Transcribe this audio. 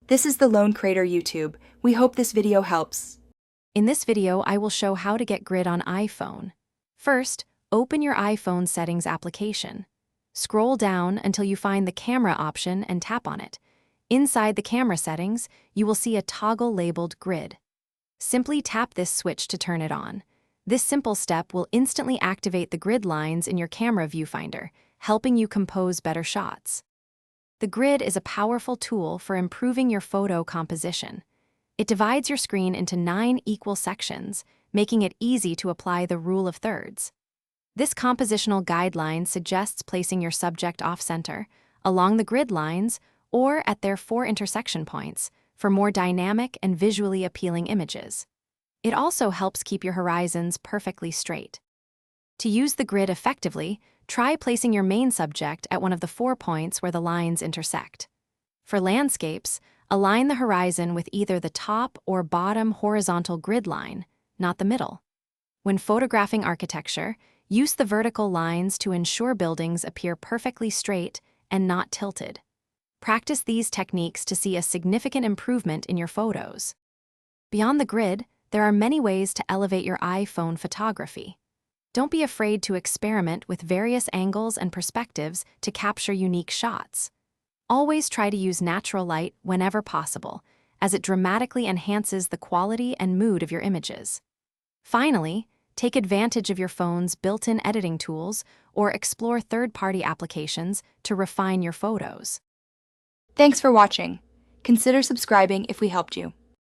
This is the Lone Crater YouTube. We hope this video helps. In this video, I will show how to get grid on iPhone. First, open your iPhone settings application. Scroll down until you find the camera option and tap on it. Inside the camera settings, you will see a toggle labeled grid. Simply tap this switch to turn it on. This simple step will instantly activate the grid lines in your camera viewfinder, helping you compose better shots. The grid is a powerful tool for improving your photo composition. It divides your screen into 9 equal sections, making it easy to apply the rule of thirds. This compositional guideline suggests placing your subject off-center, along the grid lines, or at their 4 intersection points for more dynamic and visually appealing images. It also helps keep your horizons perfectly straight. To use the grid effectively, try placing your main subject at one of the 4 points where the lines intersect. For landscapes, align the horizon with either the top or bottom horizontal grid line, not the middle. When photographing architecture, use the vertical lines to ensure buildings appear perfectly straight and not tilted. Practice these techniques to see a significant improvement in your photos. Beyond the grid, there are many ways to elevate your iPhone photography. Don't be afraid to experiment with various angles and perspectives to capture unique shots. Always try to use natural light whenever possible, as it dramatically enhances the quality and mood of your images. Finally, take advantage of your phone's built-in editing tools or explore third-party applications to refine your photos. Thanks for watching. Consider subscribing if we helped you.